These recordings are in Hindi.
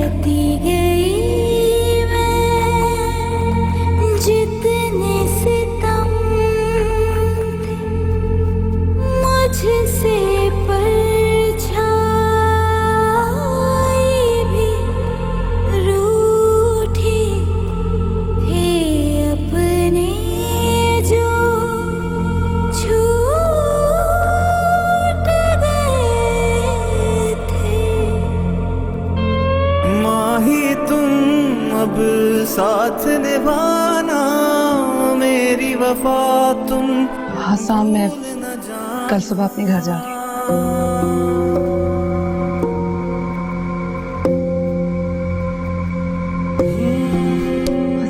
सहती गई मैं जितने सितम मुझसे परछाई भी रूठी है अपने जो छूट गए थे। माही तुम अब साथ निभाना, मेरी वफा तुम हाँ साम, मैं कल सुबह अपने घर जा रही हूँ।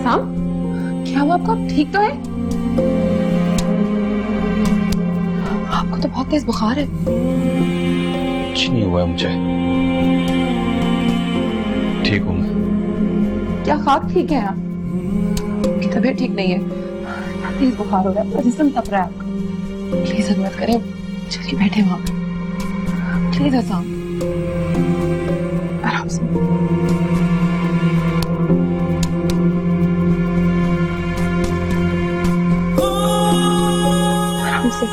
साम, क्या हुआ आपको? आप ठीक तो है? आपको तो बहुत तेज बुखार है। कुछ नहीं हुआ है मुझे, ठीक हूँ मैं। क्या खाक ठीक है आप? आपकी तबीयत ठीक नहीं है, तेज बुखार हो रहा है, जिस्म तप रहा है आपका। प्लीज हिम्मत करें, चलिए बैठे वहां पे। प्लीज आसाम, आराम से। आराम से।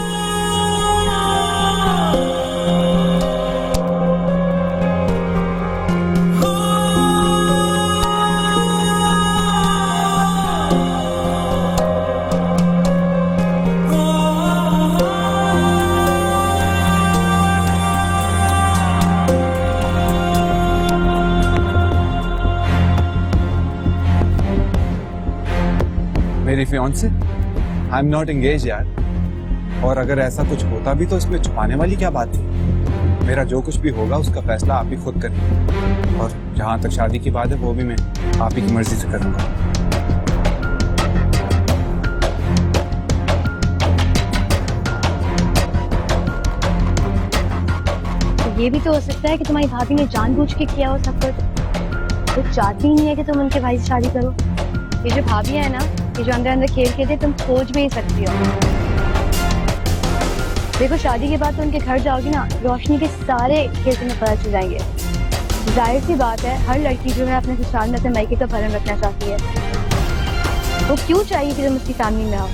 मेरी fiancee, I am not engage यार। और अगर ऐसा कुछ होता भी तो इसमें छुपाने वाली क्या बात थी? मेरा जो कुछ भी होगा उसका फैसला आप ही खुद करिए, और जहां तक शादी की बात है वो भी मैं आप ही की मर्जी से करूंगा। ये भी तो हो सकता है कि तुम्हारी भाभी ने जानबूझ के किया हो सब कुछ। वो चाहती ही नहीं है कि तुम उनके भाई से शादी करो। ये जो भाभी है ना, ये जो अंदर अंदर खेल के थे, तुम खोज भी नहीं सकती हो। देखो, शादी के बाद तो उनके घर जाओगी ना, रोशनी के सारे खेल तुम्हें पता चल जाएंगे। जाहिर सी बात है, हर लड़की जो है अपने ससुराल में अपने मायके का भरण रखना चाहती है। वो क्यों चाहिए कि तुम उसकी फैमिली में आओ?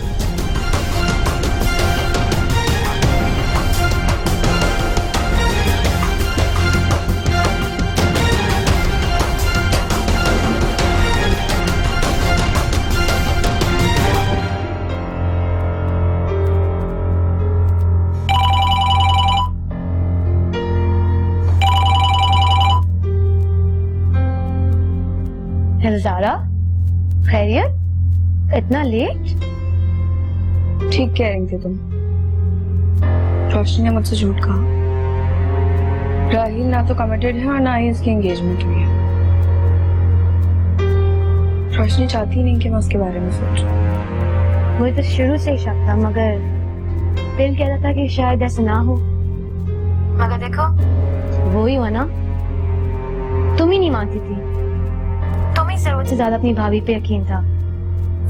ज़ारा, खैरियत? इतना लेट? ठीक कह रही थी तुम। रोशनी ने मुझसे झूठ कहा। राहिल ना तो कमिटेड है और ना ही इसकी एंगेजमेंट हुई है। रोशनी चाहती नहीं कि मैं उसके बारे में सोचूं। मुझे तो शुरू से ही शक था, मगर दिल कहता था कि शायद ऐसा ना हो। मगर देखो, वो ही हुआ ना। तुम ही नहीं मानती थी, तुम ही जरूरत से ज्यादा अपनी भाभी पे यकीन था।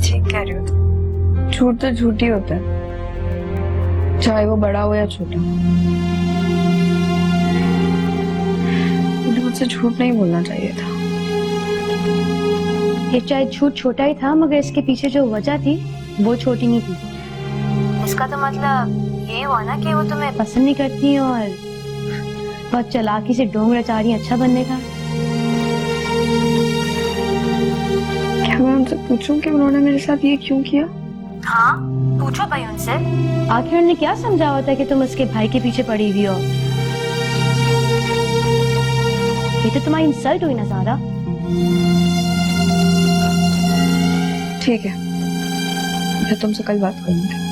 ठीक कह रही हो तुम। झूठ तो झूठ ही होता है, चाहे वो बड़ा हो या छोटा। मुझे मुझसे झूठ नहीं बोलना चाहिए था। ये चाहे झूठ छोटा ही था, मगर इसके पीछे जो वजह थी वो छोटी नहीं थी। इसका तो मतलब ये हुआ ना कि वो तुम्हें पसंद नहीं करती और बहुत चालाकी से ढोंग रचा रही अच्छा बनने का। क्या मैं उनसे पूछूं कि उन्होंने मेरे साथ ये क्यों किया? हाँ, पूछो भाई उनसे। आखिर उन्होंने क्या समझा होता है कि तुम उसके भाई के पीछे पड़ी हुई हो? ये तो तुम्हारी इंसल्ट हुई ना ज़ारा। ठीक है, मैं तुमसे कल बात करूंगी।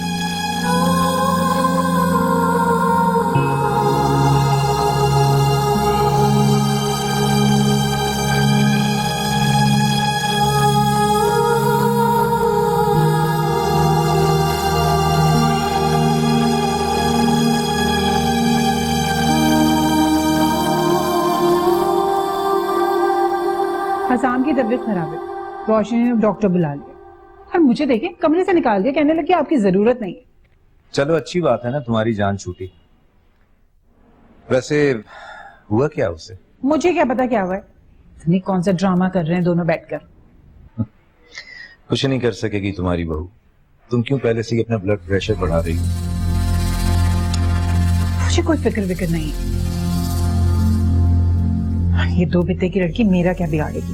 हसाम की तबीयत खराब है, रोशनी ने डॉक्टर बुला लिया और मुझे देखे कमरे से निकाल दिया, कहने लगे आपकी जरूरत नहीं है। चलो अच्छी बात है ना, तुम्हारी जान छूटी। वैसे हुआ क्या उसे? मुझे क्या पता क्या हुआ है, नहीं कौन सा ड्रामा कर रहे हैं दोनों बैठकर। कुछ नहीं कर सकेगी तुम्हारी बहू। तुम क्यों पहले से ही अपना ब्लड प्रेशर बढ़ा रही हो? मुझे कोई फिक्र नहीं है। ये दो बित्ते की लड़की मेरा क्या बिगाड़ेगी,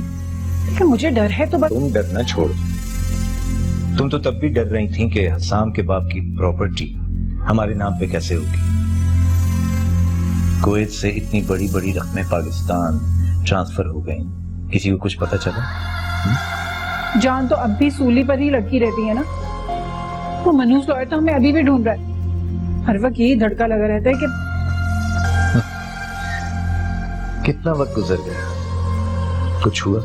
लेकिन मुझे डर है तो बस। तुम डरना छोड़ दो। तुम तो तब भी डर रही थी कि हसाम के बाप की प्रॉपर्टी हमारे नाम पे कैसे होगी। कुवैत से इतनी बड़ी बड़ी रकमें पाकिस्तान ट्रांसफर हो गई, किसी को कुछ पता चला? जान तो अब भी सूली पर ही लड़की रहती है ना। वो मनोज लॉयर तो हमें अभी भी ढूंढ रहा है। हर वक्त यही धड़का लगा रहता है कि कितना वक्त गुजर गया, कुछ हुआ?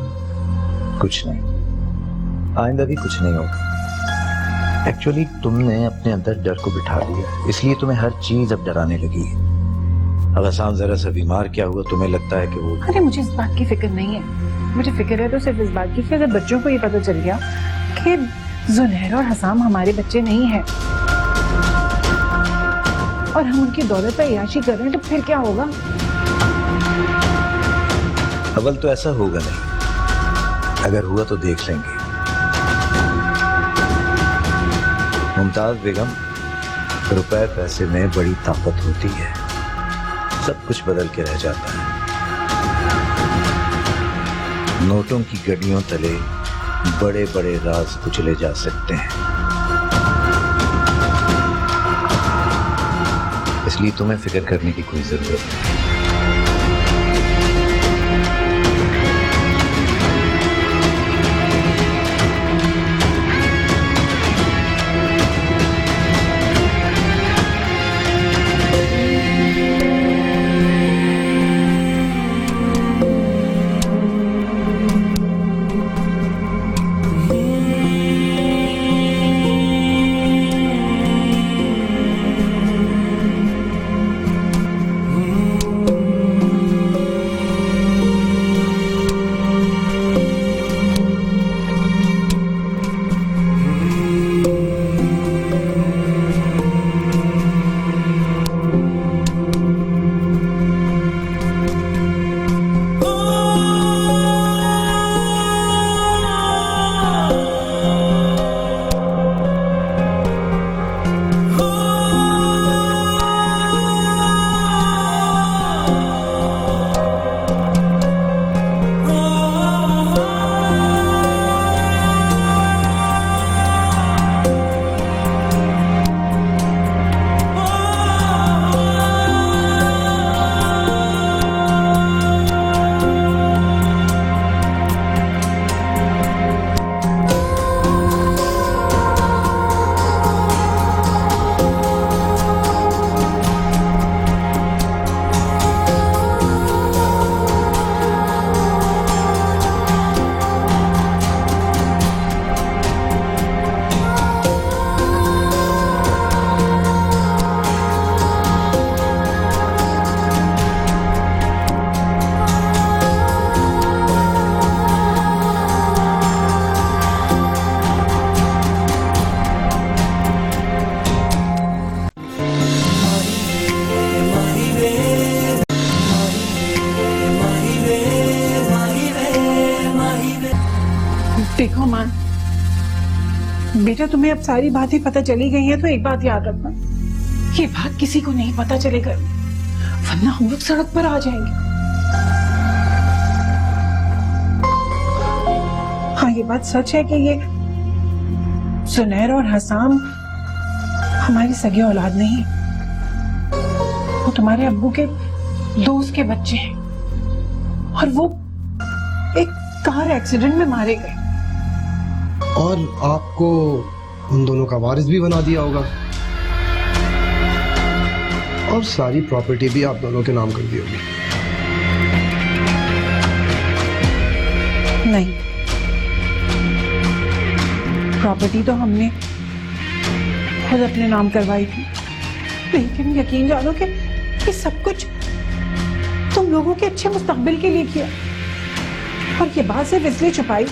कुछ नहीं, आइंदा भी कुछ नहीं होगा। एक्चुअली तुमने अपने अंदर डर को बिठा लिया, इसलिए तुम्हें हर चीज अब डराने लगी है। अब हसाम जरा सा बीमार क्या हुआ, तुम्हें लगता है कि वो। अरे मुझे इस बात की फिक्र नहीं है। मुझे फिक्र है तो सिर्फ इस बात की कि अगर बच्चों को ये पता चल गया कि जुनैर और हसाम हमारे बच्चे नहीं हैं और हम उनकी दौलत पर अय्याशी कर रहे हैं, तो फिर क्या होगा? अव्वल तो ऐसा होगा नहीं, अगर हुआ तो देख लेंगे। मुमताज बेगम, रुपए पैसे में बड़ी ताकत होती है, सब कुछ बदल के रह जाता है। नोटों की गड्डियों तले बड़े बड़े राज कुचले जा सकते हैं, इसलिए तुम्हें फिक्र करने की कोई जरूरत नहीं। देखो मां, बेटा तुम्हें अब सारी बातें पता चली गई हैं, तो एक बात याद रखना, ये बात किसी को नहीं पता चलेगा, वरना हम लोग सड़क पर आ जाएंगे। हाँ, ये बात सच है कि ये जुनैर और हसाम हमारी सगी औलाद नहीं, वो तुम्हारे अब्बू के दोस्त के बच्चे हैं और वो एक कार एक्सीडेंट में मारे गए। और आपको उन दोनों का वारिस भी बना दिया होगा और सारी प्रॉपर्टी भी आप दोनों के नाम कर दी होगी। नहीं, प्रॉपर्टी तो हमने खुद अपने नाम करवाई थी, लेकिन यकीन जानो कि ये सब कुछ तुम लोगों के अच्छे मुस्तकबिल के लिए किया, और ये बात सिर्फ इसलिए छुपाई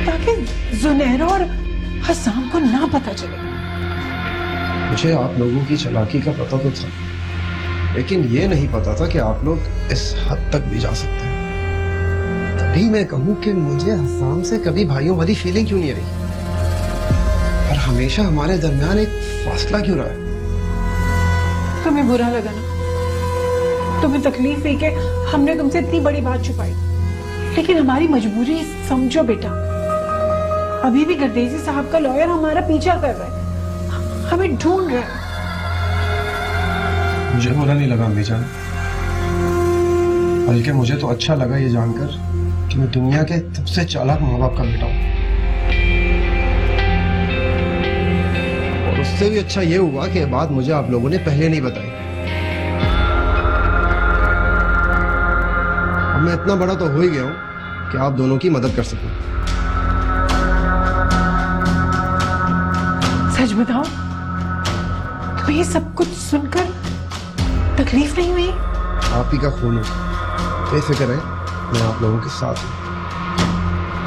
ताकि जुनैर और हसाम को ना पता चले। मुझे आप लोगों की चालाकी का पता तो था, लेकिन ये नहीं पता था कि आप लोग इस हद तक भी जा सकते हैं। भी मैं कहूँ कि मुझे हसाम से कभी भाइयों वाली फीलिंग क्यों नहीं रही, और हमेशा हमारे दरमियान एक फासला क्यों रहा है? तुम्हें बुरा लगा ना, तुम्हें तकलीफ हुई कि हमने तुमसे इतनी बड़ी बात छुपाई, लेकिन हमारी मजबूरी समझो बेटा। अभी भी गर्देजी साहब का लॉयर हमारा पीछा कर रहा है, हमें ढूंढ रहा है। मुझे बुरा नहीं लगा अम्मी जान, बल्कि मुझे तो अच्छा लगा ये जानकर कि मैं दुनिया के सबसे चालाक माँ बाप का बेटा हूँ। और उससे भी अच्छा ये हुआ कि ये बात मुझे आप लोगों ने पहले नहीं बताई। अब मैं इतना बड़ा तो हो ही गया हूँ कि आप दोनों की मदद कर सकूं। सच बताओ, तुम्हें ये सब कुछ सुनकर तकलीफ नहीं हुई? आप ही का खून है, बेफिक्र है, मैं आप लोगों के साथ हूँ।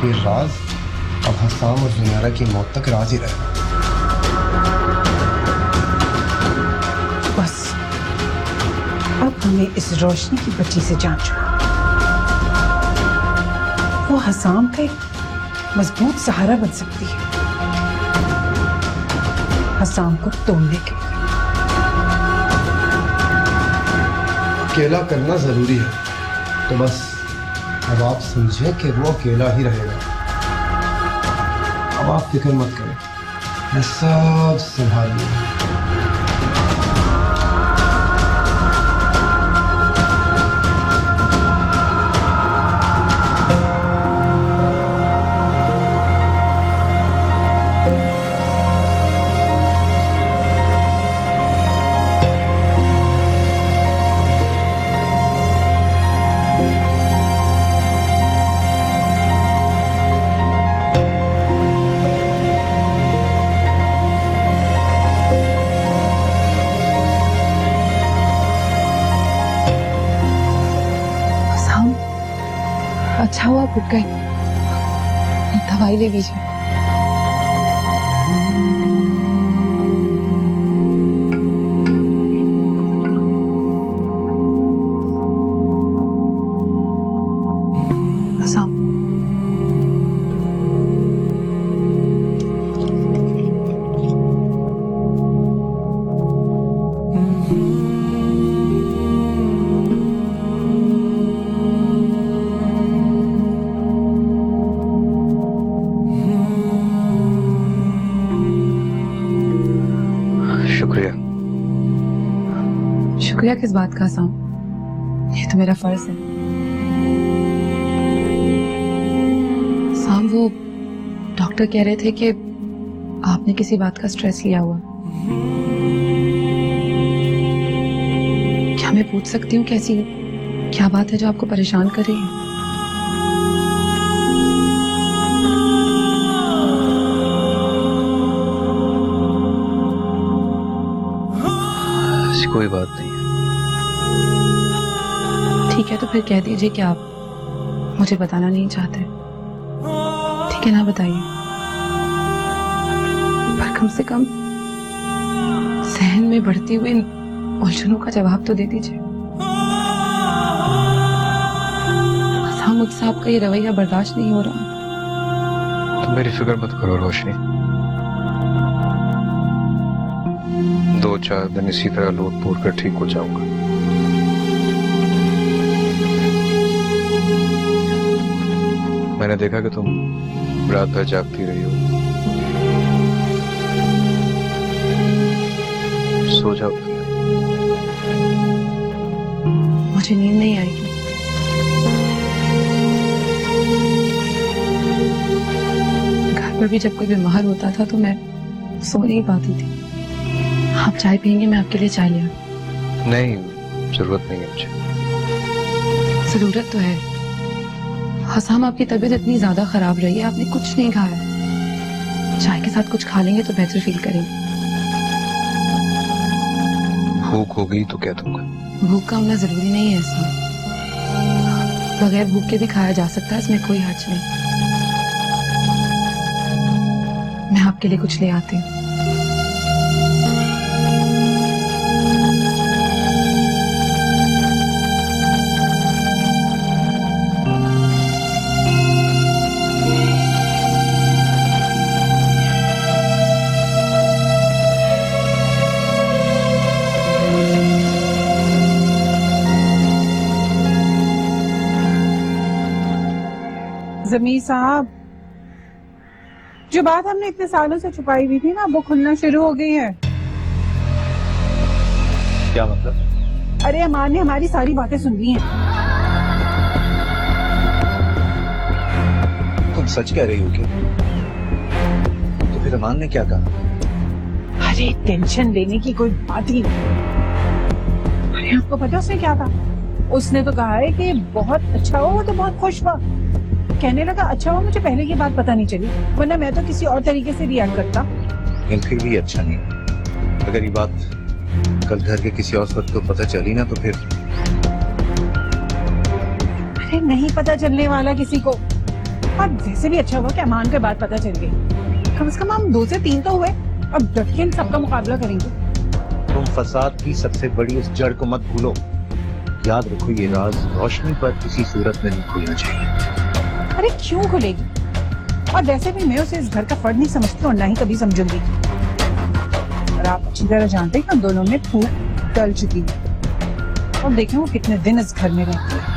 ये राज अब हसाम और जुनैरा की मौत तक राज ही रहेगा। बस अब हमें इस रोशनी की बच्ची से जान छुड़ा। वो हसाम का एक मजबूत सहारा बन सकती है हसाम को तोड़ने के लिए। अकेला करना जरूरी है, तो बस अब आप समझे कि वो अकेला ही रहेगा। अब आप फिक्र मत करें, मैं सब संभाल लूंगा। अच्छा हुआ आप उठ गए, दवाई ले लीजिए। हसाम, शुक्रिया। शुक्रिया किस बात का हसाम, ये तो मेरा फर्ज है। हसाम, वो डॉक्टर कह रहे थे कि आपने किसी बात का स्ट्रेस लिया हुआ। क्या मैं पूछ सकती हूँ कैसी क्या बात है जो आपको परेशान कर रही है? ऐसी कोई बात नहीं है। ठीक है, तो फिर कह दीजिए कि आप मुझे बताना नहीं चाहते। ठीक है ना, बताइए, पर कम से कम सहन में बढ़ती हुई उलझनों का जवाब तो दे दीजिए। हसाम, मुझसे आपका ये रवैया बर्दाश्त नहीं हो रहा। तुम मेरी फिक्र मत करो रोशनी, 2-4 दिन इसी तरह लोट पोट कर ठीक हो जाऊंगा। मैंने देखा कि तुम रात भर जागती रही हो, सो जाओ। मुझे नींद नहीं आएगी। घर पर भी जब कोई बीमार होता था तो मैं सो नहीं पाती थी। आप चाय पियेंगे? मैं आपके लिए चाय ले आऊं? नहीं, जरूरत नहीं है मुझे। जरूरत तो है। हसाम, आपकी तबीयत इतनी ज्यादा खराब रही है, आपने कुछ नहीं खाया। चाय के साथ कुछ खा लेंगे तो बेहतर फील करेंगे। भूख हो गई तो क्या दूंगा? भूख का होना जरूरी नहीं है इसमें, बगैर भूख के भी खाया जा सकता है, इसमें कोई हर्ज नहीं। मैं आपके लिए कुछ ले आती हूँ। जमीर साहब, जो बात हमने इतने सालों से छुपाई हुई थी ना, वो खुलना शुरू हो गई है। क्या मतलब? अरे अमान ने हमारी सारी बातें सुन ली हैं। तुम सच कह रही हो क्या? तो फिर अमान ने क्या कहा? अरे टेंशन लेने की कोई बात ही नहीं। अरे आपको पता उसने क्या कहा? उसने तो कहा है कि बहुत अच्छा हो, वो तो बहुत खुश हुआ। कहने लगा अच्छा हो मुझे पहले की बात पता नहीं चली, वरना मैं तो किसी और तरीके से रिएक्ट करता। लेकिन फिर भी अच्छा नहीं। अगर ये बात कल घर के किसी और वक्त को पता चली ना तो फिर। अरे नहीं पता चलने वाला किसी को। और वैसे भी अच्छा हुआ कि अमान के बाद पता चल गई। कम से कम हम 2 से 3 तो हुए। अब डट के इन सबका मुकाबला करेंगे। तुम फसाद की सबसे बड़ी उस जड़ को मत भूलो। याद रखो ये राज रोशनी पर किसी सूरत में नहीं खुलना चाहिए। अरे क्यों खुलेगी? और वैसे भी मैं उसे इस घर का फर्द नहीं समझती और ना ही कभी समझूंगी। और आप अच्छी तरह जानते हैं कि हम दोनों में फूट डल चुकी है। और देखें वो कितने दिन इस घर में रहती है।